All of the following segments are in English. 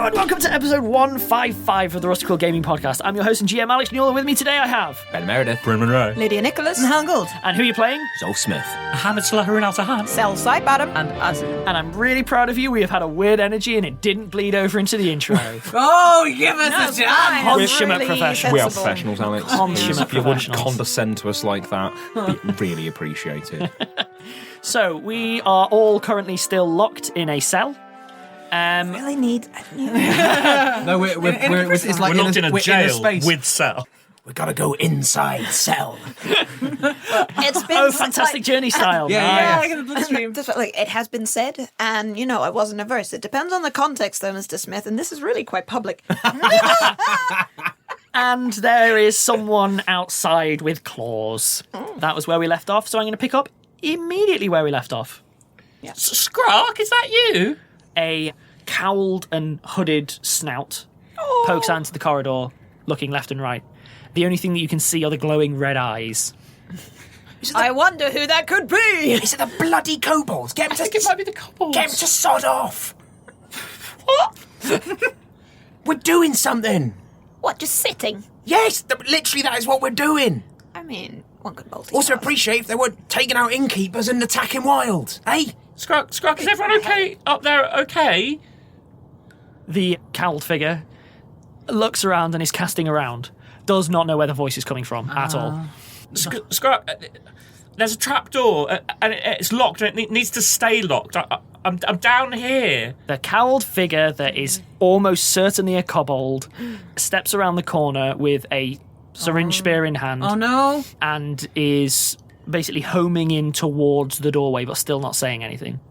and welcome to episode 155 of the Rusty Quill Gaming Podcast. I'm your host and GM Alex Newell, and with me today I have Ben Meredith, Bryn Monroe, Lydia Nicholas, and Helen Gould. And who are you playing? Zolf Smith, Hamid Adam, Sellars, Adam, And Azu. And I'm really proud of you. We have had a weird energy and it didn't bleed over into the intro. Oh, give us a chance! Consummate professionals. we are professionals, Alex. Consummate If you wouldn't professionals. condescend to us like that, be really appreciated. So, we are all currently still locked in a cell. Really need. No, it's like we're locked in a jail space. with Cell. We gotta go inside cell. It's been Oh, fantastic journey style. Yeah. Like in the bloodstream. It has been said, and I wasn't averse. It depends on the context, though, Mr. Smith, and this is really quite public. And there is someone outside with claws. That was where we left off, so I'm going to pick up immediately where we left off. Scrock, is that you? A cowled and hooded snout pokes out into the corridor, looking left and right. The only thing that you can see are the glowing red eyes. I wonder who that could be. Is it the bloody kobolds? Get I think it might be the couples. Get him to sod off. What? We're doing something. What, just sitting? Yes, literally that is what we're doing. I mean, one could multitask. Also appreciate if they weren't taking out innkeepers and attacking wild. Hey? Scrock, is everyone okay up there? Okay? The cowled figure looks around and is casting around. Does not know where the voice is coming from at all. Scrock, there's a trap door and it's locked and it needs to stay locked. I'm down here. The cowled figure that is almost certainly a kobold steps around the corner with a syringe spear in hand. Oh no. And is basically homing in towards the doorway, but still not saying anything.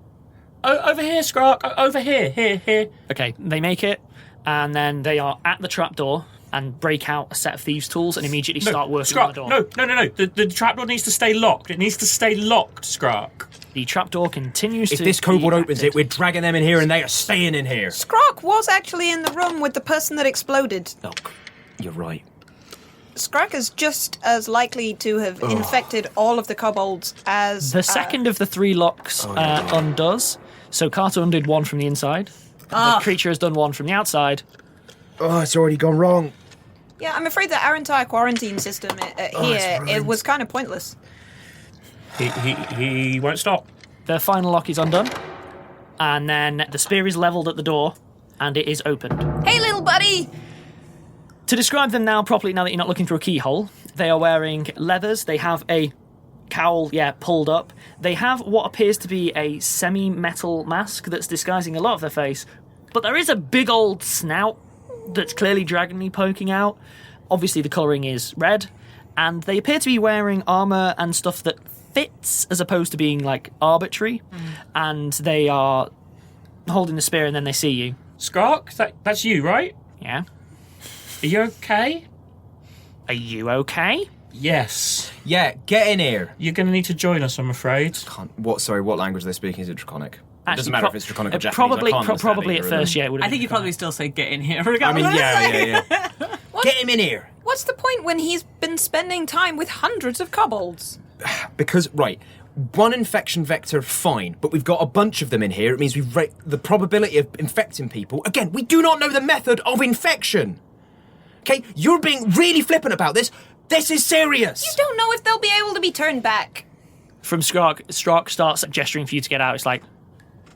Over here, Scrock. Over here. Here. Okay, they make it, and then they are at the trapdoor and break out a set of thieves' tools and immediately start working on the door. No. The trapdoor needs to stay locked. It needs to stay locked, Scrock. The trapdoor continues If to this kobold be opens acted. it, we're dragging them in here and they are staying in here. Scrock was actually in the room with the person that exploded. Oh, you're right. Scrock is just as likely to have infected all of the kobolds as... The second of the three locks undoes. So Carter undid one from the inside. The creature has done one from the outside. Oh, it's already gone wrong. Yeah, I'm afraid that our entire quarantine system here, it was kind of pointless. He won't stop. The final lock is undone. And then the spear is levelled at the door, and it is opened. Hey, little buddy! To describe them now properly, now that you're not looking through a keyhole, they are wearing leathers. They have a cowl, pulled up. They have what appears to be a semi-metal mask that's disguising a lot of their face. But there is a big old snout that's clearly dragon-y poking out. Obviously, the colouring is red. And they appear to be wearing armour and stuff that fits, as opposed to being, arbitrary. And they are holding the spear, and then they see you. Scrock, that's you, right? Yeah? Are you okay? Are you okay? Yes. Yeah, get in here. You're going to need to join us, I'm afraid. What language are they speaking? Is it Draconic? It doesn't Actually, matter if it's Draconic or Japanese. Probably, I can't understand probably at either of first, them. yeah, it would have I think been you probably still say get in here. I mean, yeah. Get him in here. What's the point when he's been spending time with hundreds of kobolds? Because, right, one infection vector, fine, but we've got a bunch of them in here. It means the probability of infecting people. Again, we do not know the method of infection. Okay, you're being really flippant about this. This is serious. You don't know if they'll be able to be turned back. From Scrock starts gesturing for you to get out. It's like,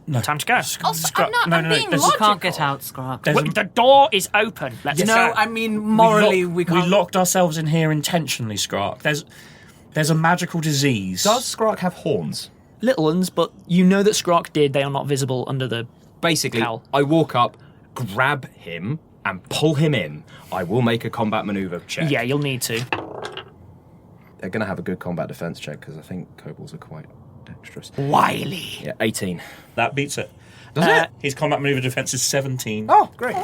no, time to go. Also, I'm being You logical. can't get out, Scrock. Wait, the door is open. Let's No, go. I mean, morally, we can't. We locked ourselves in here intentionally, Scrock. There's a magical disease. Does Scrock have horns? Little ones, but you know that Scrock did. They are not visible under the Basically, cowl. I walk up, grab him, and pull him in. I will make a combat maneuver check. Yeah, you'll need to. They're going to have a good combat defense check because I think kobolds are quite dexterous. Wily. Yeah, 18. That beats it. Does it? His combat maneuver defense is 17. Oh, great.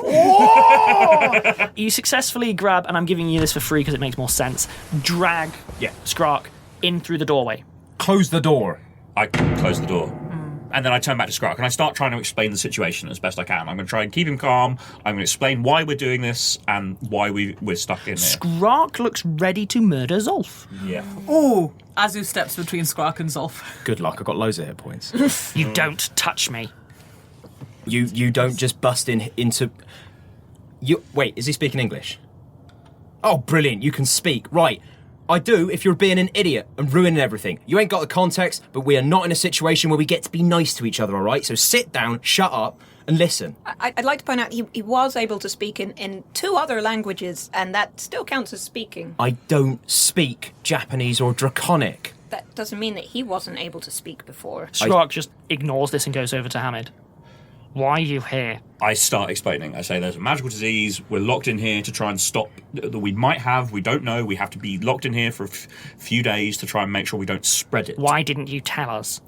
You successfully grab, and I'm giving you this for free because it makes more sense, drag Scrock in through the doorway. Close the door. I close the door. And then I turn back to Scrock and I start trying to explain the situation as best I can. I'm going to try and keep him calm. I'm going to explain why we're doing this and why we're stuck in here. Scrock looks ready to murder Zolf. Yeah. Ooh! Azu steps between Scrock and Zolf. Good luck, I've got loads of hit points. You don't touch me. You don't just bust into... Wait, is he speaking English? Oh, brilliant, you can speak. Right. I do if you're being an idiot and ruining everything. You ain't got the context, but we are not in a situation where we get to be nice to each other, all right? So sit down, shut up, and listen. I'd like to point out he was able to speak in 2 other languages, and that still counts as speaking. I don't speak Japanese or Draconic. That doesn't mean that he wasn't able to speak before. Skrark just ignores this and goes over to Hamid. Why are you here? I start explaining. I say there's a magical disease. We're locked in here to try and stop that we might have. We don't know. We have to be locked in here for a few days to try and make sure we don't spread it. Why didn't you tell us?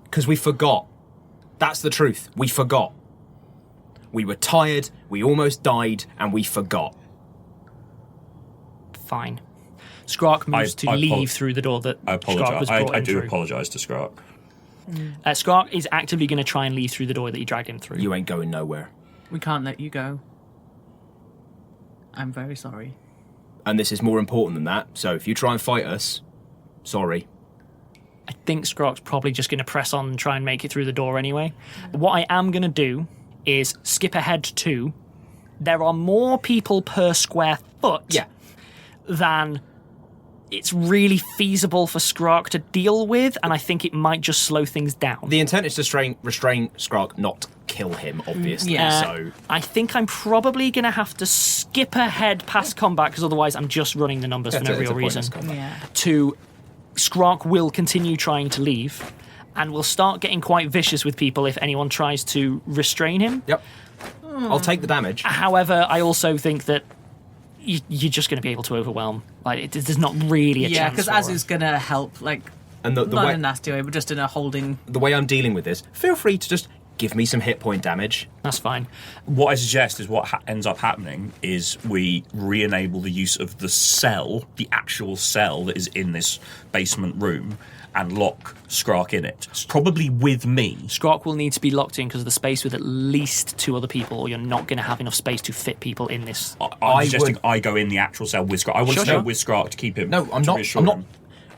Because we forgot. That's the truth. We forgot. We were tired, we almost died, and we forgot. Fine. Skrark moves to leave through the door that I Skrark was brought I in do through. apologise to Skrark. Skrark is actively going to try and leave through the door that you dragged him through. You ain't going nowhere. We can't let you go. I'm very sorry. And this is more important than that, so if you try and fight us, sorry. I think Skrark's probably just going to press on and try and make it through the door anyway. What I am going to do is skip ahead to... There are more people per square foot than it's really feasible for Skrark to deal with, and I think it might just slow things down. The intent is to restrain Skrark, not kill him, obviously. So I think I'm probably going to have to skip ahead past combat, because otherwise I'm just running the numbers for no real reason. To Skrark will continue trying to leave, and will start getting quite vicious with people if anyone tries to restrain him. Yep. I'll take the damage. However, I also think that you're just going to be able to overwhelm. Like, there's not really a chance. Yeah, because Azu's going to help, like, and the not way, in a nasty way, but just in a holding... The way I'm dealing with this, feel free to just give me some hit point damage. That's fine. What I suggest is what ends up happening is we re-enable the use of the cell, the actual cell that is in this basement room, and lock Skrark in it. Probably with me. Skrark will need to be locked in because of the space with at least 2 other people, or you're not going to have enough space to fit people in this. I'm suggesting I go in the actual cell with Skrark. I want to go with Skrark to keep him. No, I'm not.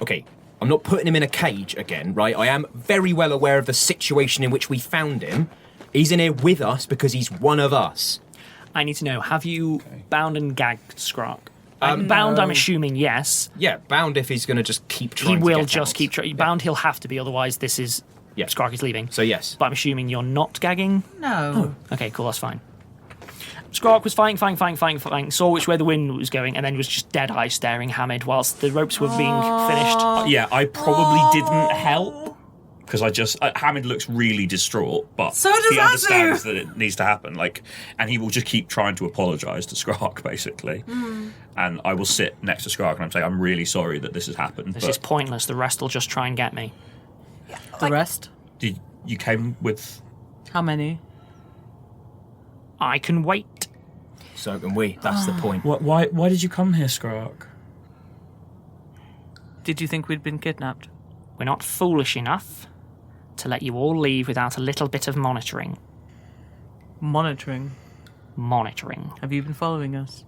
Okay, I'm not putting him in a cage again, right? I am very well aware of the situation in which we found him. He's in here with us because he's one of us. I need to know, have you bound and gagged Skrark? Bound, I'm assuming, yes. Yeah, bound if he's going to just keep trying. He will to get just out. keep trying. Bound, he'll have to be, otherwise this is... Yeah. Skrark is leaving. So yes. But I'm assuming you're not gagging? No. Okay, cool, that's fine. Skrark was fighting, saw which way the wind was going, and then was just dead-eye staring Hamid whilst the ropes were being finished. Yeah, I probably didn't help. Because I just... Hamid looks really distraught, but So does he understands Azu. that it needs to happen. And he will just keep trying to apologise to Skrark, basically. And I will sit next to Skrark and I'm saying, I'm really sorry that this has happened. This is pointless. The rest will just try and get me. The rest? You came with... How many? I can wait. So can we. That's the point. Why did you come here, Skrark? Did you think we'd been kidnapped? We're not foolish enough to let you all leave without a little bit of monitoring. Monitoring? Monitoring. Have you been following us?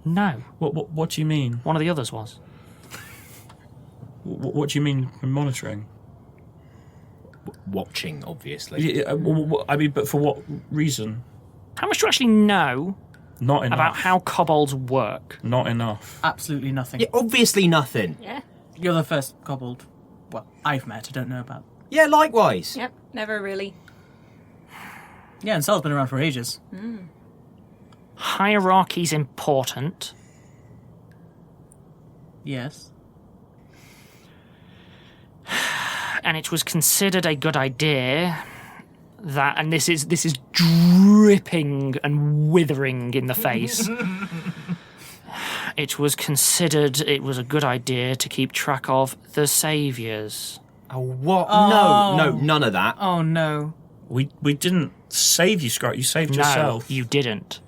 No. What do you mean? One of the others was. What do you mean monitoring? Watching, obviously. Yeah, I mean, but for what reason? How much do you actually know Not enough. about how kobolds work? Not enough. Absolutely nothing. Yeah, obviously nothing. Yeah. You're the first kobold. Well, I've met. I don't know about. Yeah, likewise. Yep. Never really. Yeah, and Sol's been around for ages. Hierarchy's important. Yes. And it was considered a good idea that, and this is dripping and withering in the face. It was considered it was a good idea to keep track of the saviours. Oh, what? Oh. No, none of that. Oh no. We didn't save you, Skrark. You saved No, yourself. you didn't.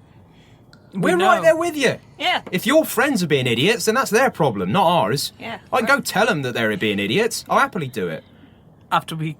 We're know. right there with you. Yeah. If your friends are being idiots, then that's their problem, not ours. Yeah. I can go tell them that they're being idiots. I'll happily do it. After we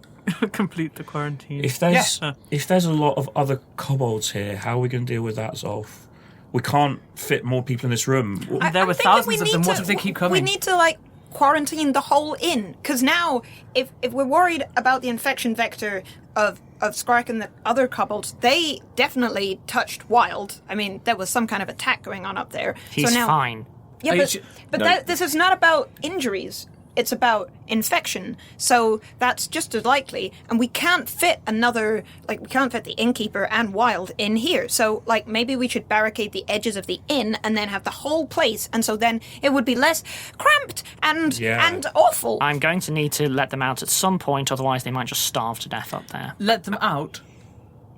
complete the quarantine. If there's a lot of other kobolds here, how are we going to deal with that, Zolf? We can't fit more people in this room. There were I'm thinking thousands we of them. need What to- if they keep coming? We need to, quarantine the whole inn. Because now, if we're worried about the infection vector of Skrark and the other kobolds, they definitely touched Wild. I mean, there was some kind of attack going on up there. He's so now, fine. Yeah, but this is not about injuries. It's about infection. So that's just as likely. And we can't fit we can't fit the innkeeper and Wild in here. So, maybe we should barricade the edges of the inn and then have the whole place. And so then it would be less cramped and awful. I'm going to need to let them out at some point, otherwise they might just starve to death up there. Let them out?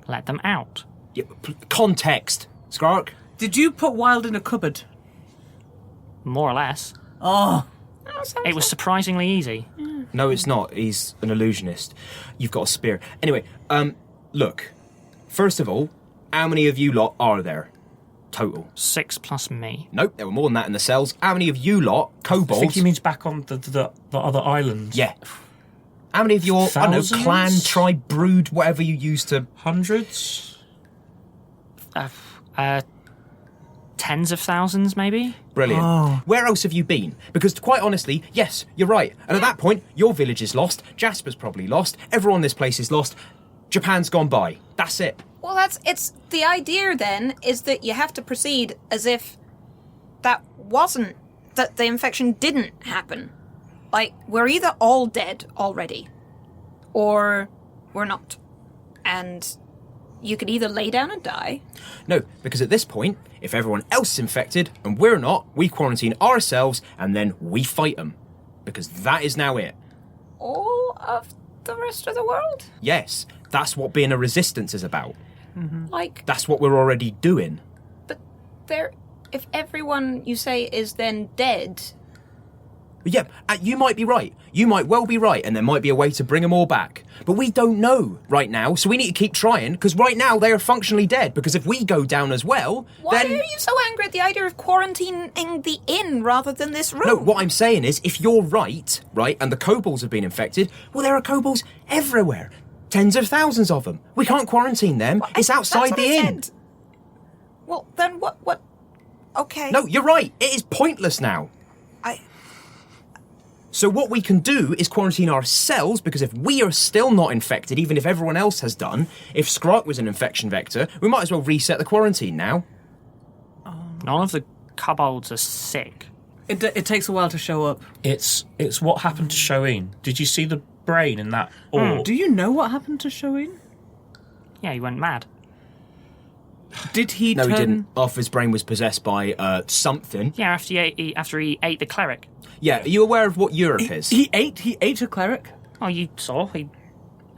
Let them out. Yeah, context, Skrark. Did you put Wild in a cupboard? More or less. Oh. It was surprisingly easy. No, it's not. He's an illusionist. You've got a spear. Anyway, look. First of all, how many of you lot are there? Total. 6 plus me. Nope, there were more than that in the cells. How many of you lot, kobolds... I think he means back on the other island. Yeah. How many of your, Thousands? clan, tribe, brood, whatever you used to... Hundreds? Tens of thousands, maybe? Brilliant. Oh. Where else have you been? Because quite honestly, yes, you're right. And at that point, your village is lost, Jasper's probably lost, everyone in this place is lost, Japan's gone by. That's it. Well, it's the idea then is that you have to proceed as if that the infection didn't happen. We're either all dead already, or we're not. And you could either lay down and die. No, because at this point, if everyone else is infected and we're not, we quarantine ourselves and then we fight them. Because that is now it. All of the rest of the world? Yes, that's what being a resistance is about. Mm-hmm. That's what we're already doing. But if everyone you say is then dead... Yeah, you might be right. You might well be right, and there might be a way to bring them all back. But we don't know right now, so we need to keep trying, because right now they are functionally dead, because if we go down as well, Why then... are you so angry at the idea of quarantining the inn rather than this room? No, what I'm saying is, if you're right, and the kobolds have been infected, well, there are kobolds everywhere. Tens of thousands of them. We can't quarantine them. Well, it's outside that's what the I inn. said. Well, then what... Okay. No, you're right. It is pointless now. So what we can do is quarantine ourselves, because if we are still not infected, even if everyone else has done, if Skrark was an infection vector, we might as well reset the quarantine now. None of the kobolds are sick. It takes a while to show up. It's what happened to Shoin. Did you see the brain in that orb? Do you know what happened to Shoin? Yeah, he went mad. Did he No, turn... he didn't. Half his brain was possessed by something. Yeah, after he ate the cleric. Yeah, are you aware of what Europe is? He ate a cleric? Oh, you saw? He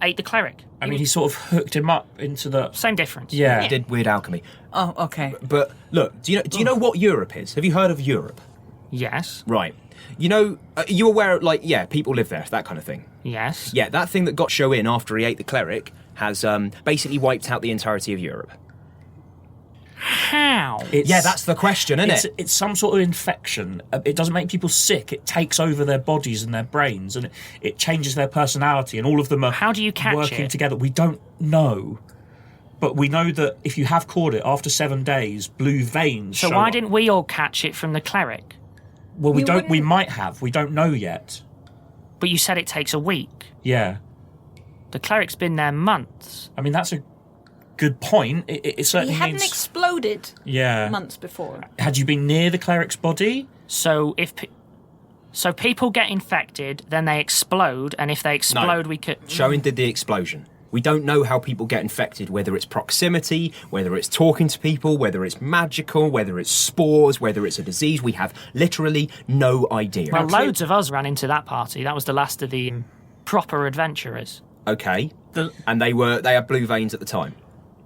ate the cleric. I mean, he sort of hooked him up into the... Same difference. Yeah. He did weird alchemy. Oh, okay. But look, do you know what Europe is? Have you heard of Europe? Yes. Right. You know, are you aware, people live there, that kind of thing? Yes. Yeah, that thing that got Shoin after he ate the cleric has basically wiped out the entirety of Europe. How? Yeah, that's the question, isn't it? It's some sort of infection. It doesn't make people sick. It takes over their bodies and their brains, and it changes their personality, and all of them are How do you catch working it? together. We don't know. But we know that if you have caught it, after 7 days, blue veins So show why up. didn't we all catch it from the cleric? Well, we don't. We wouldn't- might have. We don't know yet. But you said it takes a week. Yeah. The cleric's been there months. I mean, that's a good point. It He certainly hadn't means... exploded Yeah. months before. Had you been near the cleric's body? So so people get infected, then they explode, and if they explode, we could... Shoin did the explosion. We don't know how people get infected, whether it's proximity, whether it's talking to people, whether it's magical, whether it's spores, whether it's a disease. We have literally no idea. Well, loads of us ran into that party. That was the last of the proper adventurers. Okay. And they had blue veins at the time.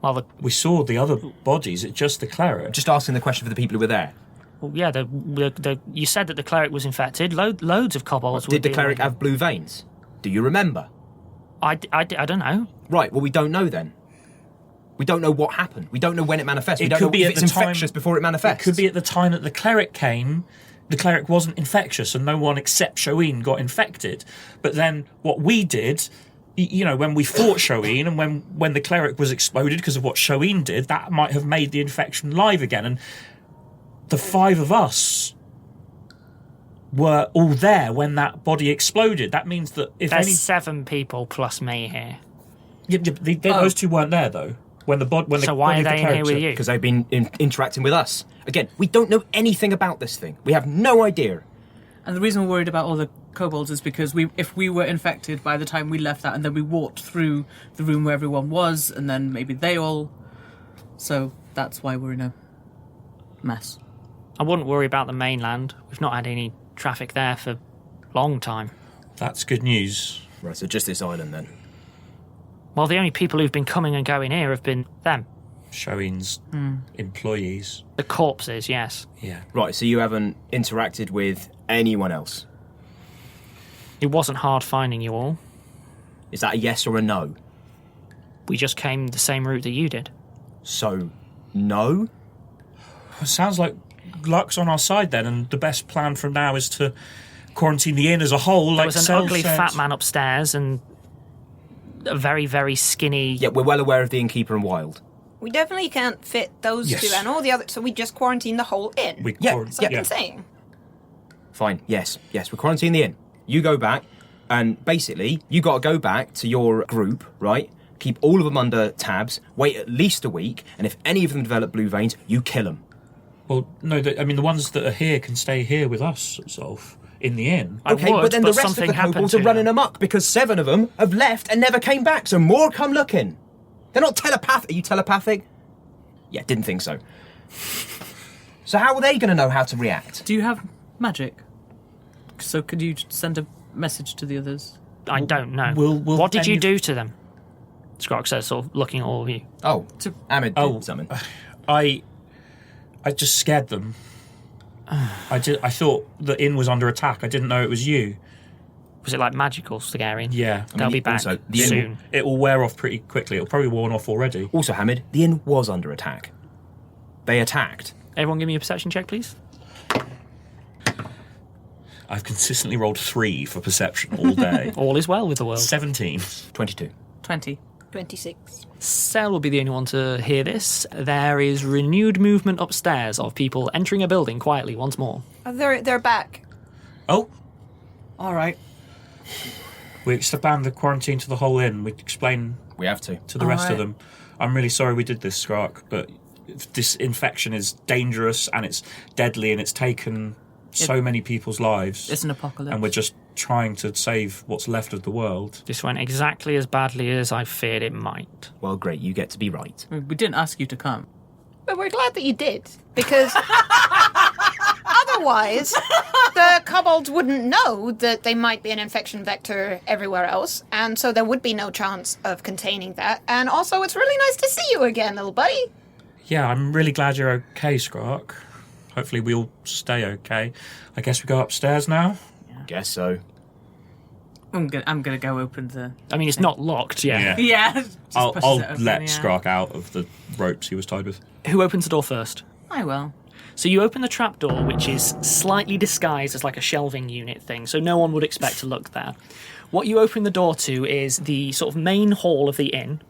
Well, We saw the other bodies. It's just the cleric. Just asking the question for the people who were there. yeah, you said that the cleric was infected. Loads of kobolds Did would the be cleric like- have blue veins? Do you remember? I don't know. Right, well, we don't know then. We don't know what happened. We don't know when it manifests. We It don't could know be if at it's the time- infectious before it manifests. It could be at the time that the cleric came, the cleric wasn't infectious and no one except Shoin got infected. But then what we did, when we fought Shoin and when the cleric was exploded because of what Shoin did, that might have made the infection live again. And the 5 of us were all there when that body exploded. That means that if There's any... 7 people plus me here. Those two weren't there, though. So why are they in here with you? Because they've been interacting with us. Again, we don't know anything about this thing. We have no idea. And the reason we're worried about all the kobolds is because if we were infected by the time we left that, and then we walked through the room where everyone was, and then maybe they all... So that's why we're in a mess. I wouldn't worry about the mainland. We've not had any traffic there for a long time. That's good news. Right, so just this island then. Well, the only people who've been coming and going here have been them. Showing's employees. The corpses, yes. Yeah. Right, so you haven't interacted with anyone else. It wasn't hard finding you all. Is that a yes or a no? We just came the same route that you did. So, no? It sounds like luck's on our side then, and the best plan from now is to quarantine the inn as a whole. There was an ugly fat man upstairs and a very, very skinny... Yeah, we're well aware of the innkeeper and Wild. We definitely can't fit those two and all the other, so we just quarantine the whole inn. That's what I've been saying. Fine, yes, we're quarantining the inn. You go back, and basically, you got to go back to your group, right? Keep all of them under tabs, wait at least a week, and if any of them develop blue veins, you kill them. Well, no, the ones that are here can stay here with us, Zolf, in the inn. Okay, but then the rest of the kobolds are running amok because 7 of them have left and never came back, so more come looking. They're not telepathic. Are you telepathic? Yeah, didn't think so. So how are they going to know how to react? Do you have magic? So could you send a message to the others? I don't know. What did you do to them? Scrock says, sort of looking at all of you. Oh, Hamid did something. I just scared them. I thought the inn was under attack. I didn't know it was you. Was it like magical scaring? Yeah. They'll be back soon. It will wear off pretty quickly. It'll probably worn off already. Also, Hamid, the inn was under attack. They attacked. Everyone give me a perception check, please. I've consistently rolled 3 for perception all day. All is well with the world. 17. 22. 20. 26. Sel will be the only one to hear this. There is renewed movement upstairs of people entering a building quietly once more. Oh, they're back. Oh, All right. we expand the quarantine to the whole inn. We explain We have to. to the rest of them. I'm really sorry we did this, Skrark, but this infection is dangerous and it's deadly and it's taken so many people's lives. It's an apocalypse. And we're just trying to save what's left of the world. This went exactly as badly as I feared it might. Well, great, you get to be right. We didn't ask you to come. But we're glad that you did, because otherwise the kobolds wouldn't know that they might be an infection vector everywhere else, and so there would be no chance of containing that. And also, it's really nice to see you again, little buddy. Yeah, I'm really glad you're okay, Skrark. Hopefully we'll stay okay. I guess we go upstairs now? Guess so. I'm gonna go open the... I mean, it's not locked yet. Yeah. Just I'll pushes it open, let yeah. Skrark out of the ropes he was tied with. Who opens the door first? I will. So you open the trapdoor, which is slightly disguised as like a shelving unit thing, so no one would expect to look there. What you open the door to is the sort of main hall of the inn,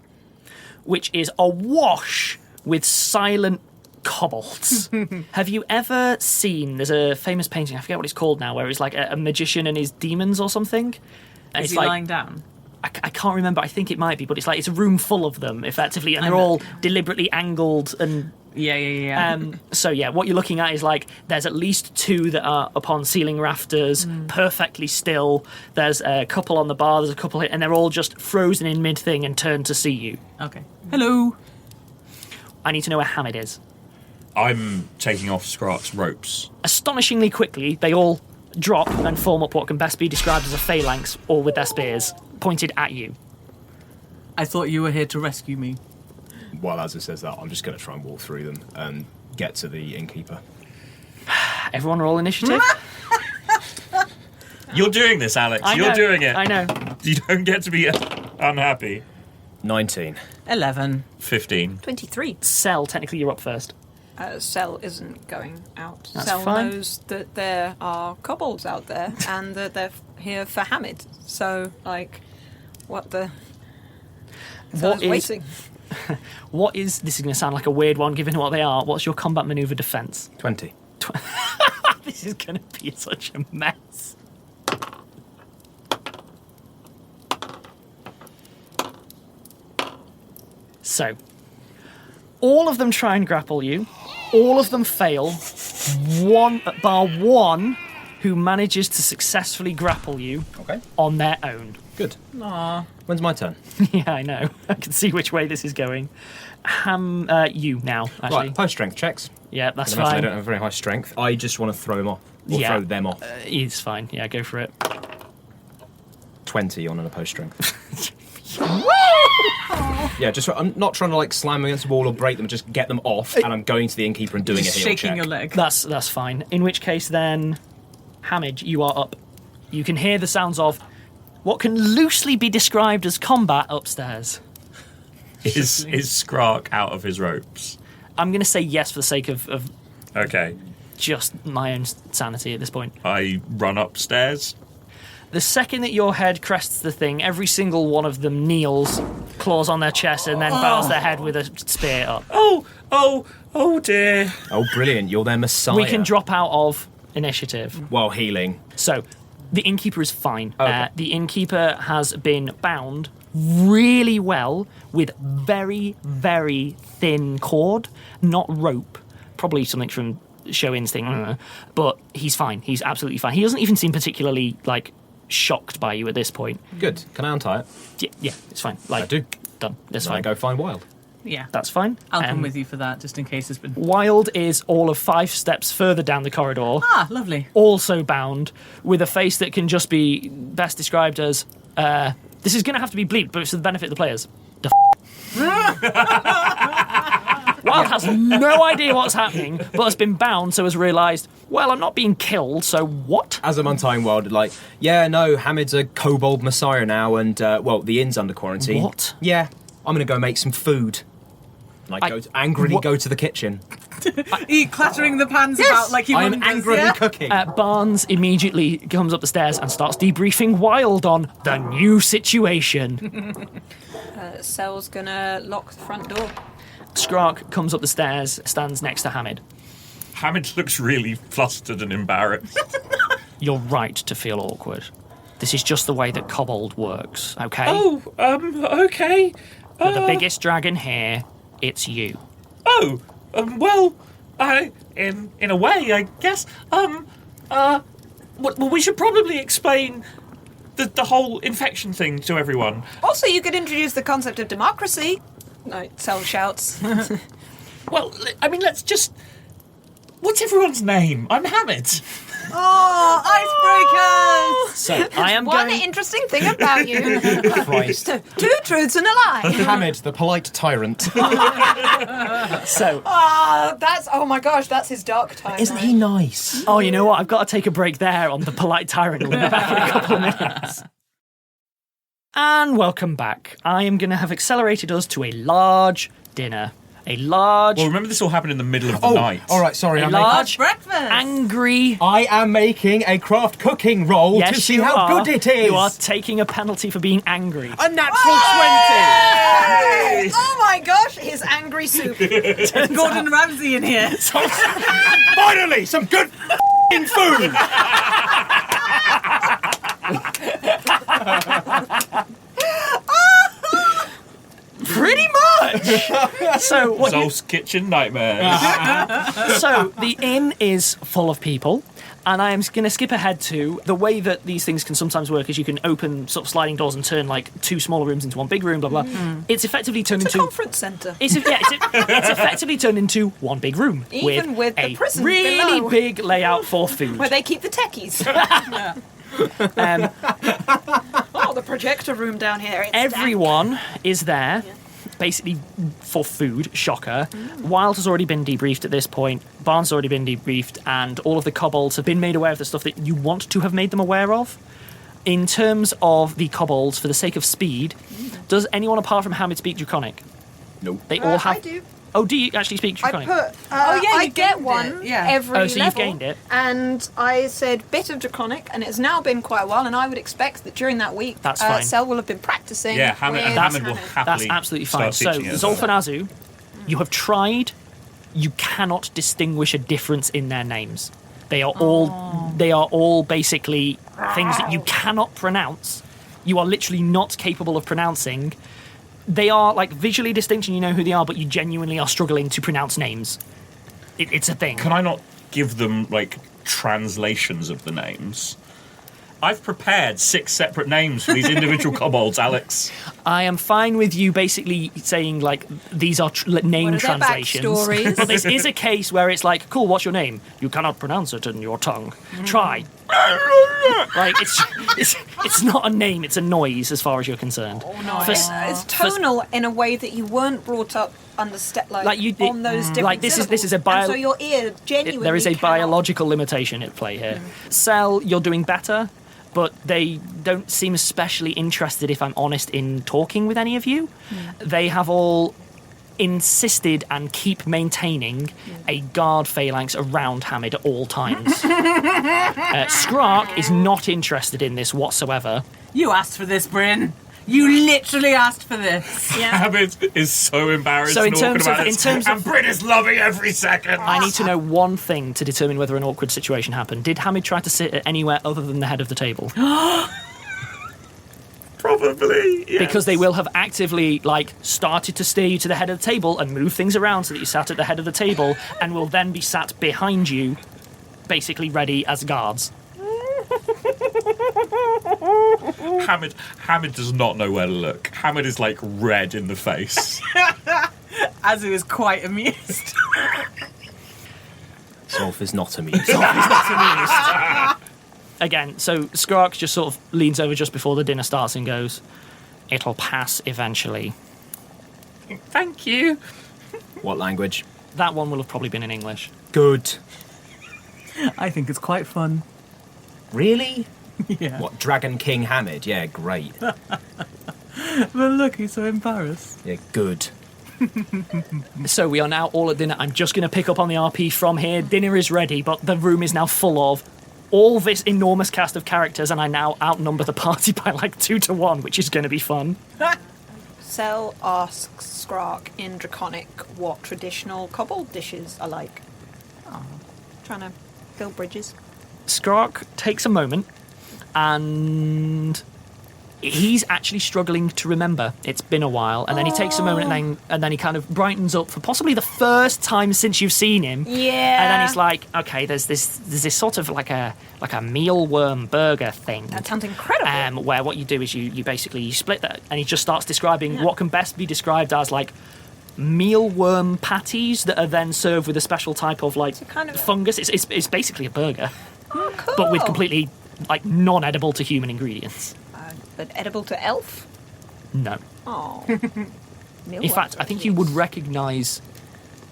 which is awash with silent kobolds. Have you ever seen, there's a famous painting, I forget what it's called now, where it's like a magician and his demons or something? And Is it's he like, lying down? I can't remember, I think it might be, but it's like it's a room full of them, effectively, and they're all deliberately angled and... Yeah. So yeah, what you're looking at is like there's at least 2 that are upon ceiling rafters, perfectly still. There's a couple on the bar, there's a couple, and they're all just frozen in mid-thing and turned to see you. Okay. Hello. I need to know where Hamid is. I'm taking off Skrark's ropes. Astonishingly quickly, they all drop and form up what can best be described as a phalanx, all with their spears pointed at you. I thought you were here to rescue me. While Azza says that, I'm just going to try and walk through them and get to the innkeeper. Everyone roll initiative. You're doing this, Alex. I You're know, doing it. I know. You don't get to be unhappy. 19. 11. 15. 23. Sel, technically you're up first. Cell isn't going out. That's Cell fine. knows that there are kobolds out there and that they're here for Hamid. So, like, what the... So What I was is- waiting. What is, this is going to sound like a weird one given what they are, what's your combat maneuver defense? 20. This is going to be such a mess. So, all of them try and grapple you. All of them fail. Bar one, who manages to successfully grapple you Okay. on their own. Good. When's my turn? Yeah, I know. I can see which way this is going. You now, actually. Right, post strength checks. Yeah, that's I imagine they fine. don't have very high strength. I just want to throw them off. Or Yeah. throw them off. He's fine. Yeah, go for it. 20 on an opposed strength. Yeah, just I'm not trying to like slam them against the wall or break them, just get them off, and I'm going to the innkeeper and doing Just a heal shaking check. your leg. That's fine. In which case, then, Hamid, you are up. You can hear the sounds of what can loosely be described as combat upstairs. Is Skrark out of his ropes? I'm going to say yes for the sake of Okay. just my own sanity at this point. I run upstairs. The second that your head crests the thing, every single one of them kneels, claws on their chest, and then bows their head with a spear up. Oh dear. Oh, brilliant. You're their messiah. We can drop out of initiative. While healing. So, the innkeeper is fine. Okay. The innkeeper has been bound really well with very, very thin cord, not rope. Probably something from Show Instinct, but he's fine. He's absolutely fine. He doesn't even seem particularly, shocked by you at this point. Good. Can I untie it? Yeah, it's fine. I do. Done. That's Then I fine. go find Wild. Yeah. That's fine. I'll come with you for that, just in case it's been... Wild is all of 5 steps further down the corridor. Ah, lovely. Also bound, with a face that can just be best described as, this is going to have to be bleeped, but it's for the benefit of the players. Wild has no idea what's happening, but has been bound, so has realised, well, I'm not being killed, so what? As I'm untying Wild, yeah, no, Hamid's a kobold messiah now, and, the inn's under quarantine. What? Yeah, I'm going to go make some food. And angrily go to the kitchen. Clattering the pans about like he I'm wonders, angrily yeah? cooking. Barnes immediately comes up the stairs and starts debriefing Wild on the new situation. Sel's gonna lock the front door. Skrark comes up the stairs, stands next to Hamid. Hamid looks really flustered and embarrassed. You're right to feel awkward. This is just the way that Kobold works, okay? Okay. You're the biggest dragon here. It's you. In a way, I guess. Well, we should probably explain the whole infection thing to everyone. Also, you could introduce the concept of democracy. No, Sel shouts. Well, I mean, let's just... What's everyone's name? I'm Hamid. Oh, icebreakers! So I am One going. interesting thing about you. Christ. 2 truths and a lie. Hamid, the polite tyrant. So, Oh my gosh, that's his dark time. Isn't he nice? oh, you know what? I've got to take a break there on the polite tyrant. We'll be back in a couple of minutes. And welcome back. I am going to have accelerated us to a large dinner. A large, Well, remember this all happened in the middle of the night. All right, sorry. a I'm large, breakfast. angry. I am making a craft cooking roll Yes, to see you how are. good it is. You are taking a penalty for being angry. A natural 20! Oh my gosh, his angry soup. Gordon Ramsay in here. Finally, some good food! Pretty much. So what? Zolf's kitchen nightmares. So the inn is full of people, and I am going to skip ahead to the way that these things can sometimes work. Is you can open sort of sliding doors and turn like 2 smaller rooms into one big room. Blah blah. It's effectively turned It's a into. conference centre. It's effectively turned into one big room Even with the a prison really below. big layout for food. Where they keep the techies. The projector room down here. It's Everyone is there, basically for food. Shocker. Wild has already been debriefed at this point. Barnes has already been debriefed, and all of the kobolds have been made aware of the stuff that you want to have made them aware of. In terms of the kobolds, for the sake of speed, does anyone apart from Hamid speak Draconic? Nope. They all have. I do. Oh, do you actually speak I Draconic? put. Oh, yeah, I you get gained one it, yeah. every Oh, so you've level, gained it. and I said bit of Draconic, and it's now been quite a while, and I would expect that during that week, That's fine. Sel will have been practicing. Yeah, Hamid with will Hamid. happily That's absolutely fine. start So, teaching us. Zolf and Azu, you have tried. You cannot distinguish a difference in their names. They are all basically things that you cannot pronounce. You are literally not capable of pronouncing. They are like visually distinct and you know who they are, but you genuinely are struggling to pronounce names. It's a thing. Can I not give them, like, translations of the names? I've prepared 6 separate names for these individual kobolds, Alex. I am fine with you basically saying, like, these are name What are their translations. backstories? But this is a case where it's like, cool, what's your name? You cannot pronounce it in your tongue. Try. Like, it's not a name, it's a noise as far as you're concerned. Oh, no. It's tonal in a way that you weren't brought up on those different like this syllables. is a and so your ear genuinely there is a cannot. biological limitation at play here. Cell, you're doing better, but they don't seem especially interested, if I'm honest, in talking with any of you. They have all insisted and keep maintaining a guard phalanx around Hamid at all times. Skrark is not interested in this whatsoever. You asked for this, Bryn. You literally asked for this. Yeah. Hamid is so embarrassed So in and awkward terms of- about in this, terms of- and Bryn is loving every second. I need to know one thing to determine whether an awkward situation happened. Did Hamid try to sit at anywhere other than the head of the table? Probably, yes. Because they will have actively, like, started to steer you to the head of the table and move things around so that you sat at the head of the table and will then be sat behind you, basically ready as guards. Hamid does not know where to look. Hamid is, like, red in the face. As he was quite amused. Zolf is not amused. Again, so Skrark just sort of leans over just before the dinner starts and goes, "It'll pass eventually." Thank you. What language? That one will have probably been in English. Good. I think it's quite fun. Really? Yeah. What, Dragon King Hamid? Yeah, great. But look, he's so embarrassed. Yeah, good. So we are now all at dinner. I'm just going to pick up on the RP from here. Dinner is ready, but the room is now full of all this enormous cast of characters, and I now outnumber the party by like 2-1, which is going to be fun. Cell asks Skrark in Draconic what traditional kobold dishes are like. Trying to build bridges. Skrark takes a moment, and he's actually struggling to remember. It's been a while, and then he takes a moment, and then he kind of brightens up for possibly the first time since you've seen him. Yeah. And then he's like, okay, there's this sort of like a mealworm burger thing. That sounds incredible. Where what you do is you basically split that, and he just starts describing what can best be described as like mealworm patties that are then served with a special type of like kind of fungus. It's basically a burger, Oh, cool. but with completely like non-edible to human ingredients. But edible to elf? No. Oh. In fact, I think you would recognise.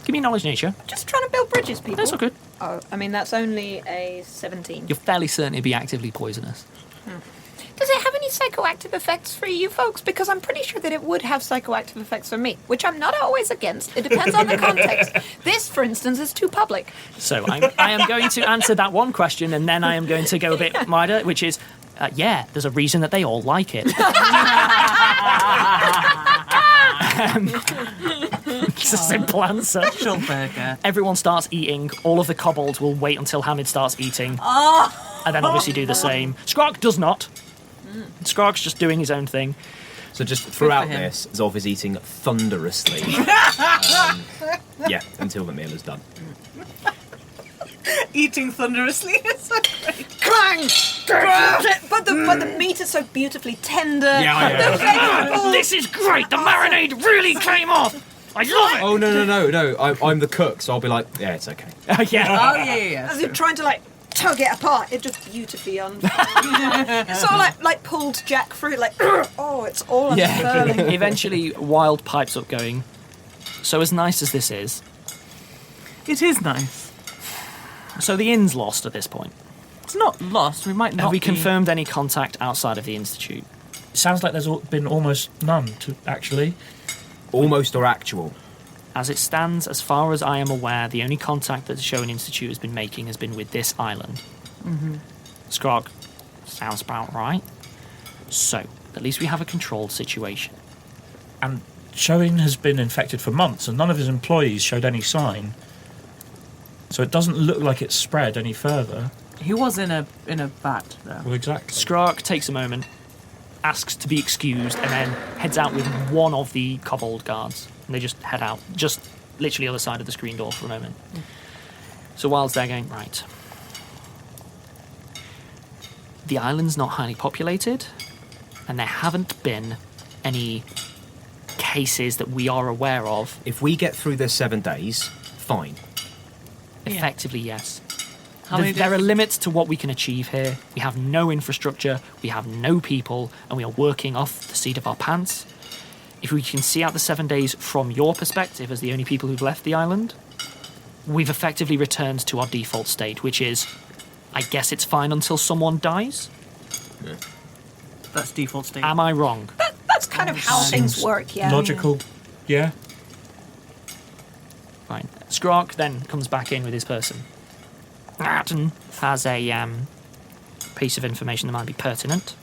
Give me knowledge nature. Just trying to build bridges, people. That's all good. Oh, I mean, that's only a 17. You're fairly certain it'd be actively poisonous. Does it have any psychoactive effects for you folks? Because I'm pretty sure that it would have psychoactive effects for me, which I'm not always against. It depends on the context. This, for instance, is too public. So I am going to answer that one question, and then I am going to go a bit wider, which is, yeah, there's a reason that they all like it. It's a simple answer. Special burger. Everyone starts eating. All of the kobolds will wait until Hamid starts eating. And then obviously do the same. Skrark does not. Skrark's just doing his own thing. So just throughout him. this, Zolf is eating thunderously. Yeah, until the meal is done. Eating thunderously is so great. Clang! But the meat is so beautifully tender. Yeah. The vegetables. This is great! The marinade really came off! I love it! Oh, no. I'm the cook, so I'll be like, yeah, it's okay. Yeah. Oh, yeah. As you're trying to like tug it apart, it just beautifully it's sort of like pulled jackfruit, like oh, it's all unfurling. Eventually, Wild pipes up going, so as nice as this is, It is nice. so the inn's lost at this point. It's not lost. We might not Have we be- confirmed any contact outside of the Institute? Sounds like there's been almost none, actually. Almost or actual. As it stands, as far as I am aware, the only contact that the Showen Institute has been making has been with this island. Skrark, sounds about right. So, at least we have a controlled situation. And Showen has been infected for months, and none of his employees showed any sign. So it doesn't look like it's spread any further. He was in a vat there. Well, exactly. Skrark takes a moment, asks to be excused, and then heads out with one of the kobold guards. And they just head out, just literally other side of the screen door for a moment. So whilst they're going, right. The island's not highly populated, and there haven't been any cases that we are aware of. If we get through this 7 days, fine. Effectively, yes. How many There are days? limits to what we can achieve here. We have no infrastructure, we have no people, and we are working off the seat of our pants. If we can see out the 7 days from your perspective as the only people who've left the island, we've effectively returned to our default state, which is, I guess it's fine until someone dies? That's default state. Am I wrong? That's kind of how things work, yeah. Logical. Yeah. Fine. Skrark then comes back in with his person. Martin has a piece of information that might be pertinent.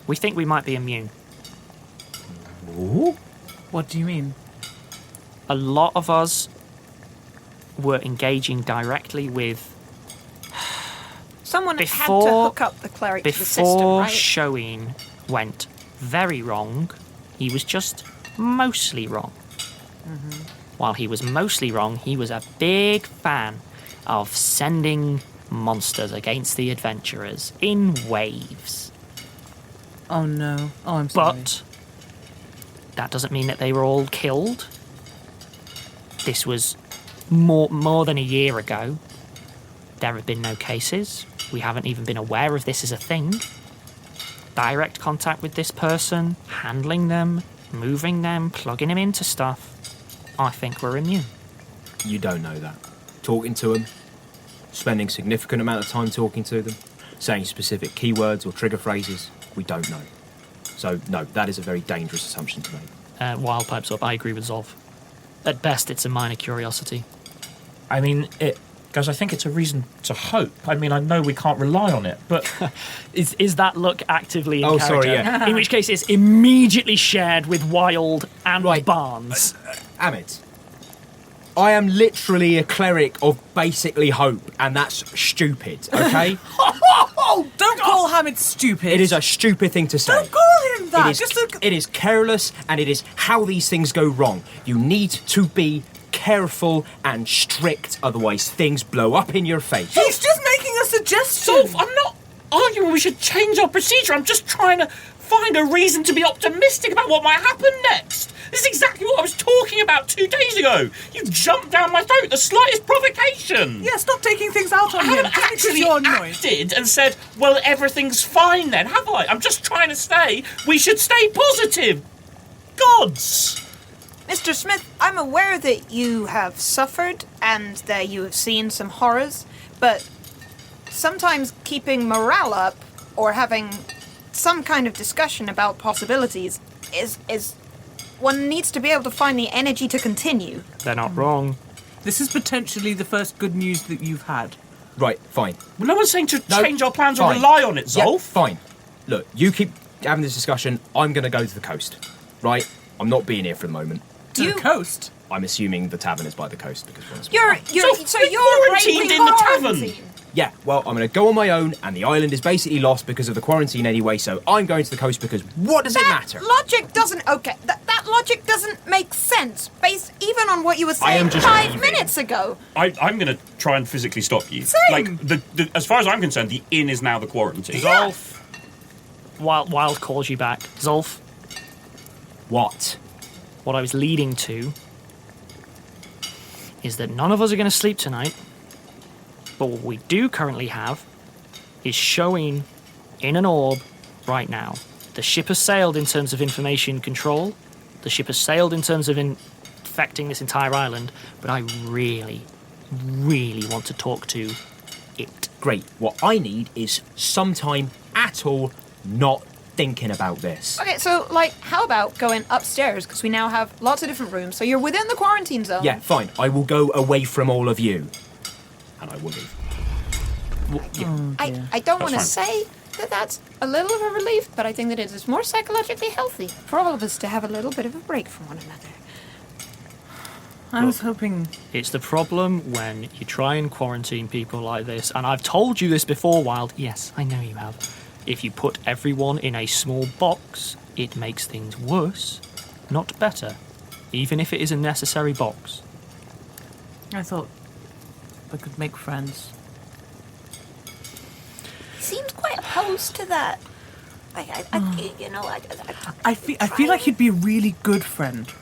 We think we might be immune. What do you mean? A lot of us were engaging directly with... Someone had to Before- hook up the cleric to the system, Before right? showing went very wrong, he was just mostly wrong. While he was mostly wrong, he was a big fan of sending monsters against the adventurers in waves. Oh no. Oh, I'm sorry. But that doesn't mean that they were all killed. This was more than a year ago. There have been no cases. We haven't even been aware of this as a thing. Direct contact with this person, handling them, moving them, plugging them into stuff. I think we're immune. You don't know that. Talking to them, spending significant amount of time talking to them, saying specific keywords or trigger phrases, we don't know. So, no, that is a very dangerous assumption to make. Wild pipes up. I agree with Zolf. At best, it's a minor curiosity. I mean, guys, I think it's a reason to hope. I mean, I know we can't rely on it, but Is that look actively in Oh, character? sorry, yeah. In which case, it's immediately shared with Wild and Right. Barnes. Hamid, I am literally a cleric of basically hope, and that's stupid, okay? Oh, don't call Hamid stupid. It is a stupid thing to say. Don't call him that. It is, Just look. it is careless, and it is how these things go wrong. You need to be careful and strict, otherwise things blow up in your face. He's just making a suggestion. Zolf, I'm not arguing we should change our procedure. I'm just trying to find a reason to be optimistic about what might happen next. This is exactly what I was talking about 2 days ago. You jumped down my throat at the slightest provocation. Yeah, stop taking things out on I him. haven't Just because actually you're annoyed. acted and said, well, everything's fine then, have I? I'm just trying to say we should stay positive. Gods! Mr. Smith, I'm aware that you have suffered and that you have seen some horrors, but sometimes keeping morale up or having some kind of discussion about possibilities is one needs to be able to find the energy to continue. They're not wrong. This is potentially the first good news that you've had. Right, fine. Well, no one's saying to No, change our plans or fine. rely on it, Yeah, Zolf. fine. Look, you keep having this discussion. I'm going to go to the coast, right? I'm not being here for the moment. To You- the coast. I'm assuming the tavern is by the coast because once You're So we're quarantined in the tavern. quarantine. yeah, well, I'm going to go on my own, and the island is basically lost because of the quarantine anyway. So I'm going to the coast because what does it matter? Logic doesn't. Okay, that logic doesn't make sense based even on what you were I am saying just 5 leaving. minutes ago. I'm going to try and physically stop you. Same. Like, as far as I'm concerned, the inn is now the quarantine. Zolf. Wild calls you back. Zolf, What? what I was leading to is that none of us are going to sleep tonight, but what we do currently have is showing in an orb right now. The ship has sailed in terms of information control. The ship has sailed in terms of infecting this entire island, but I really, really want to talk to it. Great. What I need is some time at all not thinking about this. Okay, so how about going upstairs because we now have lots of different rooms, so you're within the quarantine zone. Yeah, fine. I will go away from all of you. And I will leave. I don't want to That's say that that's a little of a relief, but I think that it is more psychologically healthy for all of us to have a little bit of a break from one another. I was hoping... It's the problem when you try and quarantine people like this, and I've told you this before, Wild. Yes, I know you have. If you put everyone in a small box, it makes things worse, not better, even if it is a necessary box. I thought we could make friends. He seems quite opposed to that. I feel like he'd be a really good friend.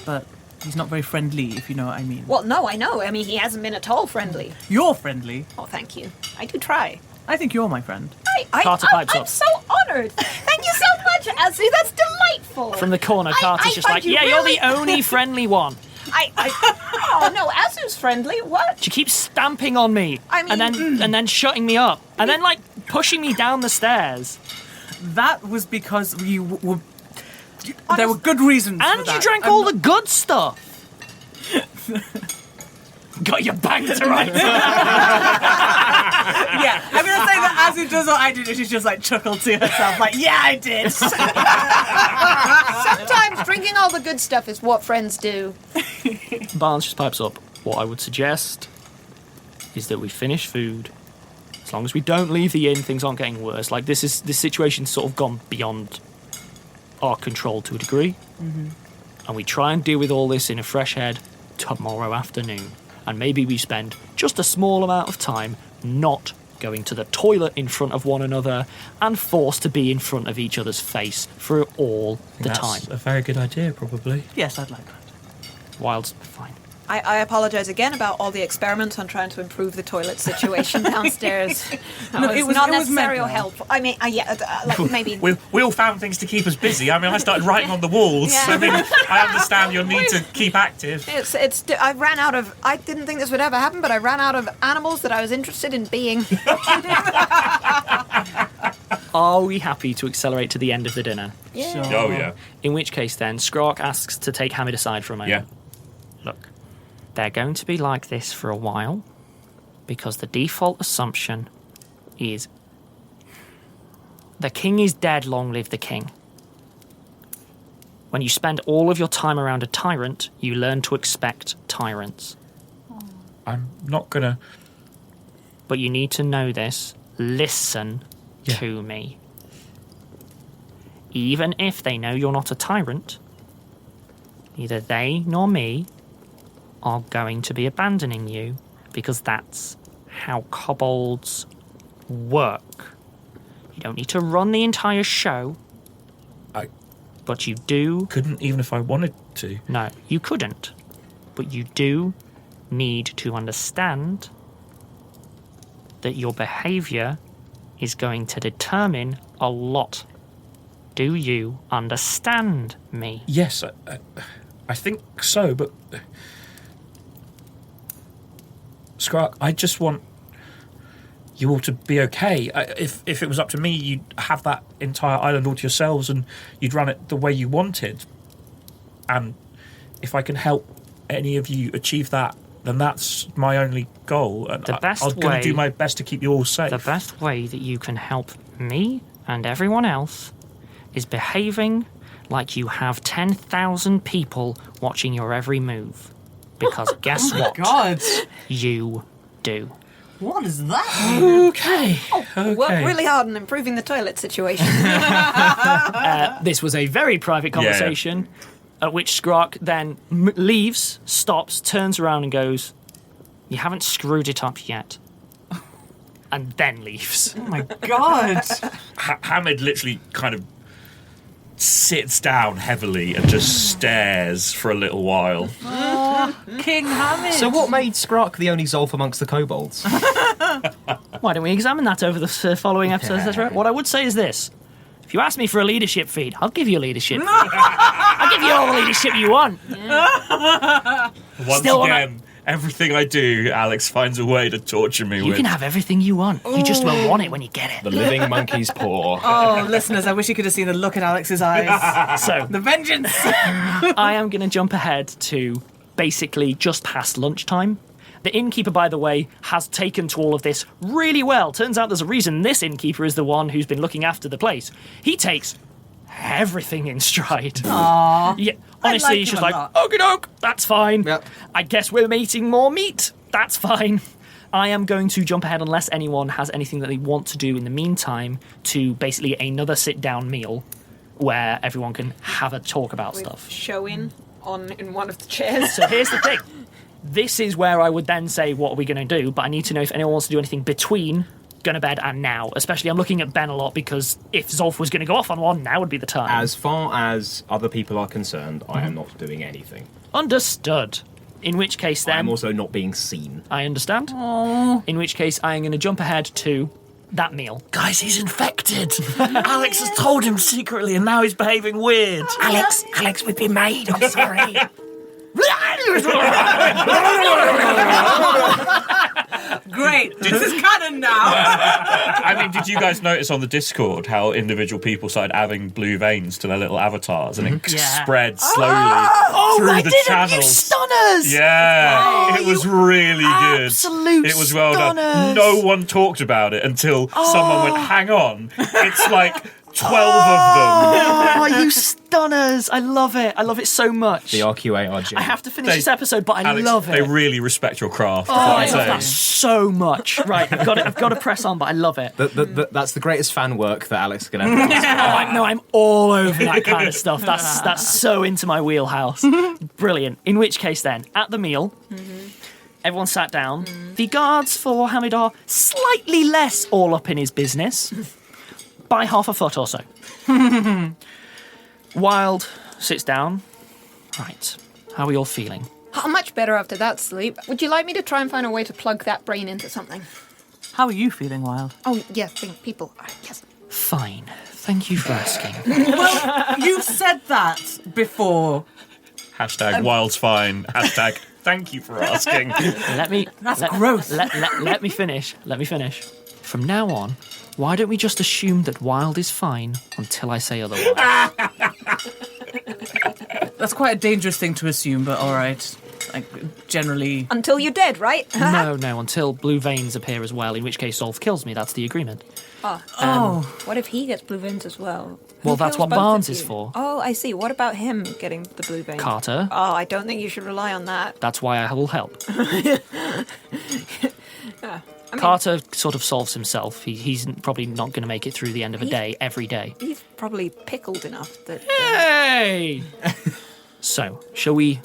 But he's not very friendly, if you know what I mean. Well, no, I know. I mean, he hasn't been at all friendly. You're friendly. Oh, thank you. I do try. I think you're my friend. Carter pipes I'm up. so honoured. Thank you so much, Azu. That's delightful. From the corner, Carter's just find like, you yeah, really- you're the only friendly one. Oh, no, Azu's friendly. What? She keeps stamping on me, I mean- and then shutting me up, and then like pushing me down the stairs. That was because you were... There were good reasons for And that. you drank all the good stuff. Got your bank to right. Yeah, I'm going to say that Azu does what I did, and she's just like chuckled to herself, like, yeah, I did. Sometimes drinking all the good stuff is what friends do. Barnes just pipes up. What I would suggest is that we finish food. As long as we don't leave the inn, things aren't getting worse. Like this situation's sort of gone beyond our control to a degree. Mm-hmm. And we try and deal with all this in a fresh head tomorrow afternoon. And maybe we spend just a small amount of time not going to the toilet in front of one another and forced to be in front of each other's face for all the time. That's a very good idea, probably. Yes, I'd like that. Wild's fine. I apologise again about all the experiments on trying to improve the toilet situation downstairs. It was not necessary or helpful. I mean, maybe... We all found things to keep us busy. I mean, I started writing on the walls. Yeah. I mean, I understand your need to keep active. I ran out of... I didn't think this would ever happen, but I ran out of animals that I was interested in being. Are we happy to accelerate to the end of the dinner? Yeah. Sure. Oh, yeah. In which case, then, Skrark asks to take Hamid aside for a moment. Yeah. Look, they're going to be like this for a while because the default assumption is the king is dead, long live the king. When you spend all of your time around a tyrant, you learn to expect tyrants. I'm not going to... But you need to know this. Listen to me. Even if they know you're not a tyrant, neither they nor me are going to be abandoning you because that's how kobolds work. You don't need to run the entire show, but you do... Couldn't even if I wanted to. No, you couldn't. But you do need to understand that your behaviour is going to determine a lot. Do you understand me? Yes, I think so, but... Skrark, I just want you all to be okay. If it was up to me, you'd have that entire island all to yourselves and you'd run it the way you wanted. And if I can help any of you achieve that, then that's my only goal. And The best I'm going way- to do my best to keep you all safe. The best way that you can help me and everyone else is behaving like you have 10,000 people watching your every move. Because guess what? God, You do. what is that? Okay. Worked really hard on improving the toilet situation. This was a very private conversation, at which Skrark then leaves, stops, turns around and goes, "You haven't screwed it up yet." And then leaves. Oh my God. Hamid literally kind of sits down heavily and just stares for a little while. King Hamid. So what made Skrark the only Zolf amongst the kobolds? Why don't we examine that over the following episodes? That's right. What I would say is this. If you ask me for a leadership feed, I'll give you a leadership feed. I'll give you all the leadership you want. Once Still again, everything I do, Alex finds a way to torture me You with. can have everything you want. You just won't want it when you get it. The living monkey's paw. Oh, listeners, I wish you could have seen the look in Alex's eyes. So, The vengeance. I am going to jump ahead to basically just past lunchtime. The innkeeper, by the way, has taken to all of this really well. Turns out there's a reason this innkeeper is the one who's been looking after the place. He takes everything in stride. Aww. Yeah, I honestly, like she's him a like, lot. okie doke, that's fine. Yep. I guess we're eating more meat. That's fine. I am going to jump ahead unless anyone has anything that they want to do in the meantime to basically another sit-down meal where everyone can have a talk about stuff. Showing in one of the chairs. So here's the thing. This is where I would then say, what are we going to do? But I need to know if anyone wants to do anything between going to bed and now. Especially, I'm looking at Ben a lot because if Zolf was going to go off on one, now would be the time. As far as other people are concerned, I am not doing anything. Understood. In which case, then... I'm also not being seen. I understand. In which case, I am going to jump ahead to that meal. Guys, he's infected. Alex has told him secretly, and now he's behaving weird. Alex, we've been made. I'm sorry. Great. This is canon now. I mean, did you guys notice on the Discord how individual people started adding blue veins to their little avatars, and it spread slowly through the channels? You stunners! Yeah, it was really good. absolute It was well done. stunners. No one talked about it until someone went, hang on, it's like 12 of them. Oh, you stunners! I love it. I love it so much. The RQARG. I have to finish this episode, but I Alex, love it. They really respect your craft. Oh, I love that so much. Right, I've got to press on, but I love it. That's the greatest fan work that Alex is going to have. I'm all over that kind of stuff. That's so into my wheelhouse. Brilliant. In which case, then, at the meal, everyone sat down. The guards for Hamid are slightly less all up in his business by half a foot or so. Wild sits down. Right, how are we all feeling? Oh, much better after that sleep. Would you like me to try and find a way to plug that brain into something? How are you feeling, Wild? Oh, yes, people. Yes. Fine. Thank you for asking. Well, you've said that before. Hashtag wild's fine. Hashtag thank you for asking. That's gross. Let me finish. Let me finish. From now on, why don't we just assume that Wild is fine until I say otherwise? That's quite a dangerous thing to assume, but all right. Like, generally... Until you're dead, right? No, until blue veins appear as well, in which case Zolf kills me. That's the agreement. What if he gets blue veins as well? Well, Who that's kills what both of Barnes is you? for. Oh, I see. What about him getting the blue veins? Carter. Oh, I don't think you should rely on that. That's why I will help. Carter sort of solves himself. He's probably not going to make it through the end of a day every day. He's probably pickled enough that... Hey! So, shall we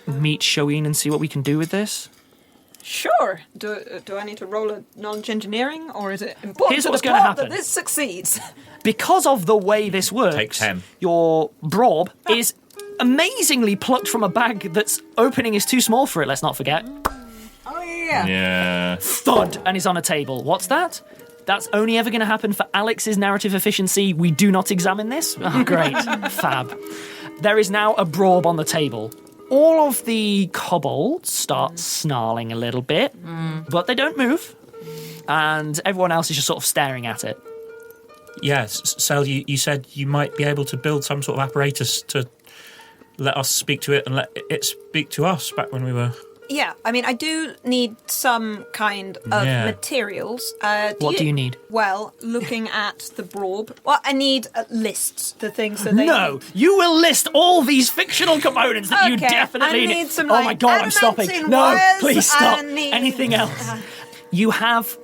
meet Shoeen and see what we can do with this? Sure. Do I need to roll a knowledge engineering, or is it important Here's to what's the gonna plot happen. that this succeeds? Because of the way this works, Take 10. your brob is amazingly plucked from a bag that's opening is too small for it, let's not forget. Oh, yeah. Yeah. Thud, and is on a table. What's that? That's only ever going to happen for Alex's narrative efficiency. We do not examine this. Oh, great. Fab. There is now a brob on the table. All of the kobolds start snarling a little bit, but they don't move. And everyone else is just sort of staring at it. Yes, Sel, you said you might be able to build some sort of apparatus to let us speak to it and let it speak to us back when we were... Yeah, I mean, I do need some kind of materials. What do you need? Well, looking at the brob, well, I need lists, the things that they No, need. you will list all these fictional components that you Okay, definitely I need some, Oh like, my god, I'm stopping. adamantine No, wires, please stop. I need- Anything else? You have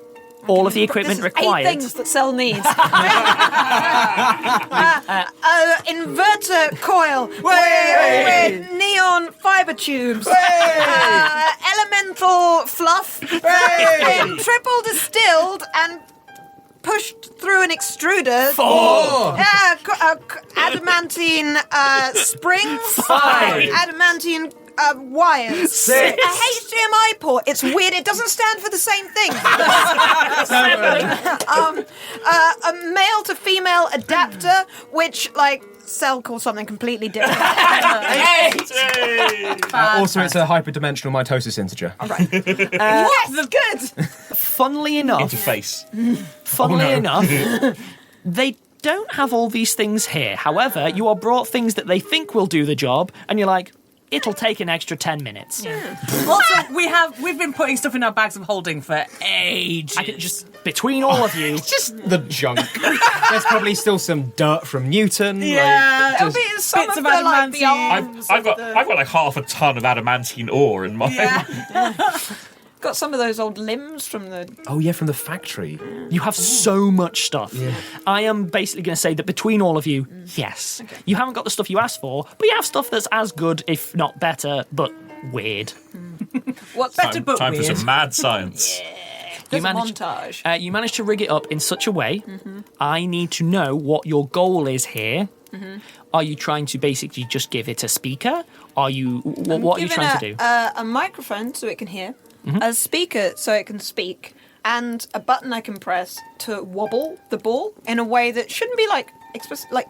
all of the equipment This is required. 8 things that Cell needs. Inverter coil with neon fiber tubes. Elemental fluff. Triple distilled and pushed through an extruder. 4. Adamantine springs. 5. Adamantine wires. 6. A HDMI port. It's weird. It doesn't stand for the same thing. A male to female adapter, which Cell calls something completely different. Also, it's a hyperdimensional mitosis integer. Yes, good. Funnily enough, they don't have all these things here. However, you are brought things that they think will do the job, and you're like, it'll take an extra 10 minutes. Also, we've been putting stuff in our bags of holding for ages. I can just, between all of you... It's just the junk. There's probably still some dirt from Newton. Yeah. There'll be some bits of of the, like, the adamantine. arms. I've got like half a ton of adamantine ore in mine. Got some of those old limbs from the... Oh, yeah, from the factory. You have so much stuff. Yeah. I am basically going to say that between all of you, yes. Okay. You haven't got the stuff you asked for, but you have stuff that's as good, if not better, but weird. What's better but Time weird? for some mad science. There's a montage. You managed to rig it up in such a way. I need to know what your goal is here. Are you trying to basically just give it a speaker? Are you... What are you trying to do? A microphone so it can hear, a speaker so it can speak, and a button I can press to wobble the ball in a way that shouldn't be like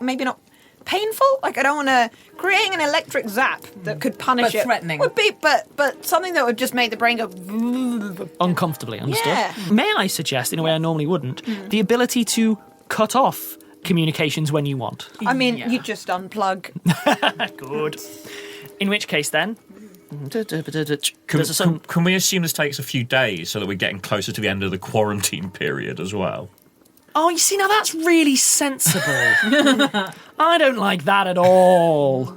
maybe not painful. Like I don't want to creating an electric zap that could punish But it. threatening. Would be, but something that would just make the brain go. Uncomfortably, understood? Yeah. May I suggest, in a way I normally wouldn't, the ability to cut off communications when you want? I mean, you just unplug. Good. In which case, then... Can we assume this takes a few days so that we're getting closer to the end of the quarantine period as well? Oh, you see, now that's really sensible. I don't like that at all.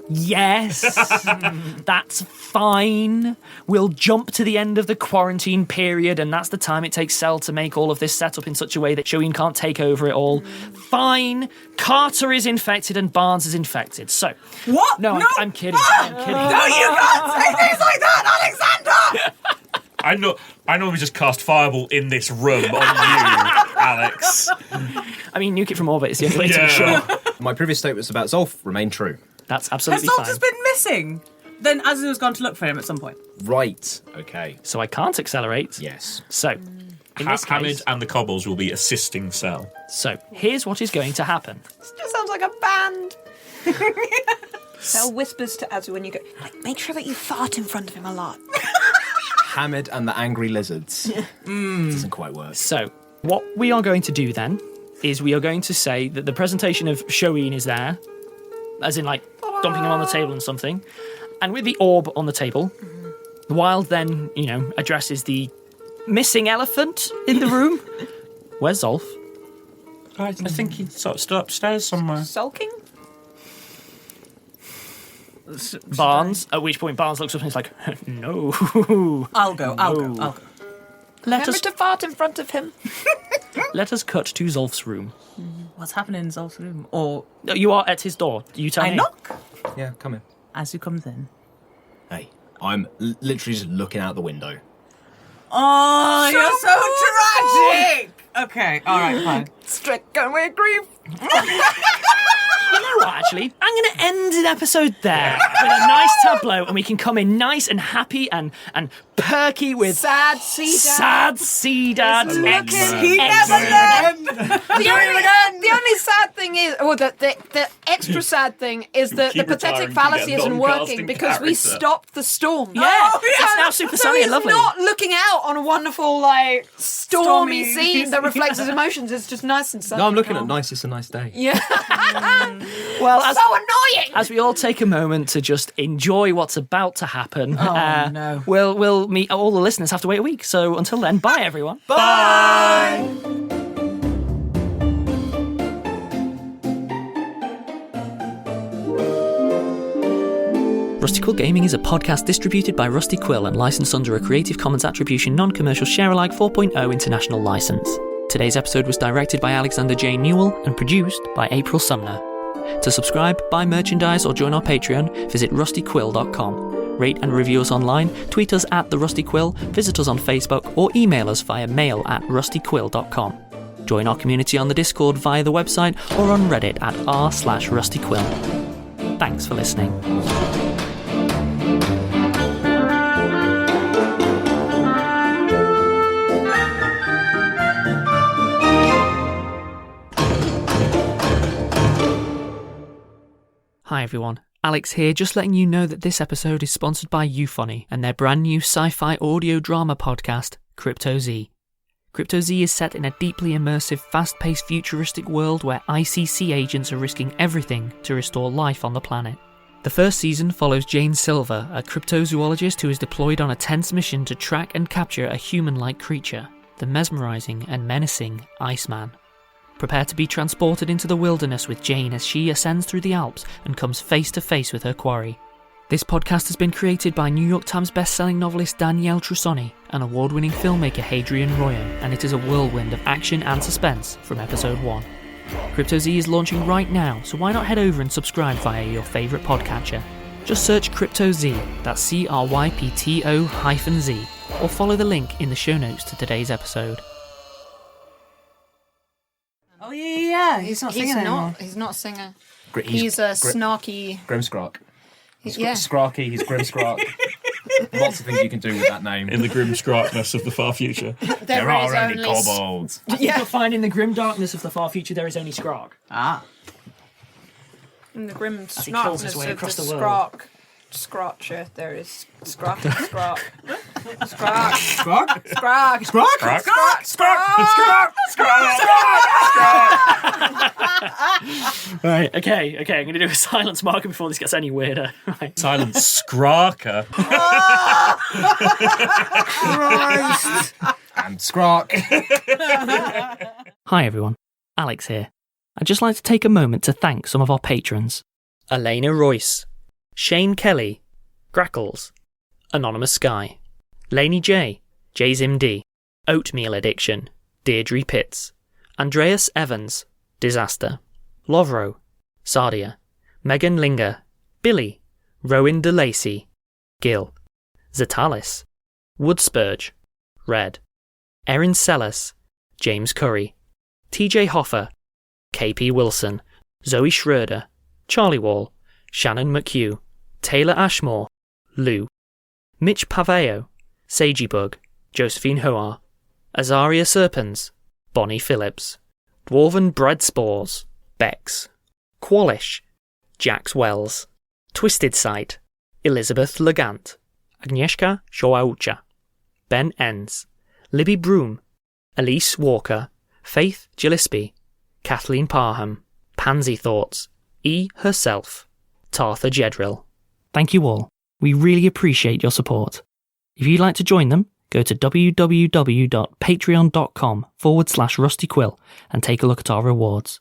Yes, that's fine. We'll jump to the end of the quarantine period, and that's the time it takes Cell to make all of this set up in such a way that Shoween can't take over it all. Fine. Carter is infected and Barnes is infected. So, What? No, I'm kidding. I'm kidding. No, you can't say things like that, Alexander! I normally just cast Fireball in this room on you, Alex. I mean, nuke it from orbit is the only way to be sure. My previous statements about Zolf remain true. That's Has absolutely Zolf fine. just been missing? Then Azu has gone to look for him at some point. Right. Okay. So I can't accelerate. Yes. So, in this Hamid case... and the Cobbles will be assisting Cell. So, here's what is going to happen. This just sounds like a band. Cell whispers to Azu when you go, like, make sure that you fart in front of him a lot. Hamid and the angry lizards. Doesn't quite work. So, what we are going to do then is we are going to say that the presentation of Shoween is there, as in, like, dumping him on the table and something, and with the orb on the table, the Wild then, addresses the missing elephant in the room. Where's Zolf? I think he's sort of stood upstairs somewhere. Sulking? Barnes, at which point Barnes looks up and he's like, no. I'll go. Let us Remember to fart in front of him. let us cut to Zolf's room. What's happening in Zolf's room? Or No, you are at his door. You tell I me. knock Yeah, come in. as he comes in. Hey, I'm literally just looking out the window. Oh, you're so tragic! Okay, alright, fine. Stricken with grief. You know what, actually? I'm going to end the episode there with a nice tableau, and we can come in nice and happy and perky with Sad sea dad. Sad sea dad. Looking, he Excellent. never learned. The only sad thing is, the extra sad thing is that the keep pathetic retiring to fallacy get isn't non-casting working because we character. stopped the storm. Yeah, it's now super so sunny he's and lovely. not looking out on a wonderful, stormy Stormy scene that reflects his emotions. It's just nice and sunny. No, I'm looking at nice. It's a nice day. Yeah. Well, as, So annoying. as we all take a moment to just enjoy what's about to happen, no. we'll meet. All the listeners have to wait a week. So until then, bye everyone. Bye! Rusty Quill Gaming is a podcast distributed by Rusty Quill and licensed under a Creative Commons Attribution Non-Commercial Share-alike 4.0 international license. Today's episode was directed by Alexander J. Newell and produced by April Sumner. To subscribe, buy merchandise or join our Patreon, visit rustyquill.com. Rate and review us online, tweet us at The Rusty Quill, visit us on Facebook or email us via mail@rustyquill.com. Join our community on the Discord via the website or on Reddit at r/rustyquill. Thanks for listening. Hi everyone, Alex here, just letting you know that this episode is sponsored by Euphony and their brand new sci-fi audio drama podcast, Crypto Z. Crypto Z is set in a deeply immersive, fast-paced futuristic world where ICC agents are risking everything to restore life on the planet. The first season follows Jane Silver, a cryptozoologist who is deployed on a tense mission to track and capture a human-like creature, the mesmerising and menacing Iceman. Prepare to be transported into the wilderness with Jane as she ascends through the Alps and comes face to face with her quarry. This podcast has been created by New York Times best-selling novelist Danielle Trussoni and award-winning filmmaker Hadrian Royen, and it is a whirlwind of action and suspense from episode 1. CryptoZ is launching right now, so why not head over and subscribe via your favourite podcatcher? Just search CryptoZ, that's CRYPTO-Z, or follow the link in the show notes to today's episode. Oh yeah. He's not singing anymore. He's not a singer. He's He's a snarky. Grimscrock. Yeah. Scrocky, he's Grimscrock. Lots of things you can do with that name. In the grim scrackness of the far future. There are only kobolds. You'll find in the grim darkness of the far future there is only Scrog. Ah. In the grim he kills his snarkness way of across the the world. Scrotcher, there is Scrock. Scrock. Scrock. Scrock? Scrock. Scrock? Scrock. Scrock? Right, okay, I'm going to do a silence marker before this gets any weirder. Right. Silent scracker. And Scrock. Hi everyone, Alex here. I'd just like to take a moment to thank some of our patrons. Alaina Royse, Shane Kelly, Grackles, Anonymous Sky, Lainy J, JZimD, OatmealAddiction, Deirdre Pitts, Andreas Evans, Disaster, Lovro, Saadia, Megan Linger, Billie, Rowen de Lacy, Gil, Zetallis, Woodspurge, Red, Erin Sellars, James Curry, TJ Hoffer, KP Wilson, Zoe Schroeder, charliewarl, Shannon McHugh, Taylor Ashmore, Lou, Mitch Paveo, Sagebug, Josephine Hoar, Azaria Serpens, Bonnie Phillips, Dwarven Bread Spores, Bex, Qualish, Jax Wells, Twisted Sight, Elizabeth Legant, Agnieszka Shoaucha, Ben Enns, Libby Broom, Elise Walker, Faith Gillespie, Kathleen Parham, Pansy Thoughts, e.herself, Tartha Jedrill. Thank you all. We really appreciate your support. If you'd like to join them, go to www.patreon.com/rustyquill and take a look at our rewards.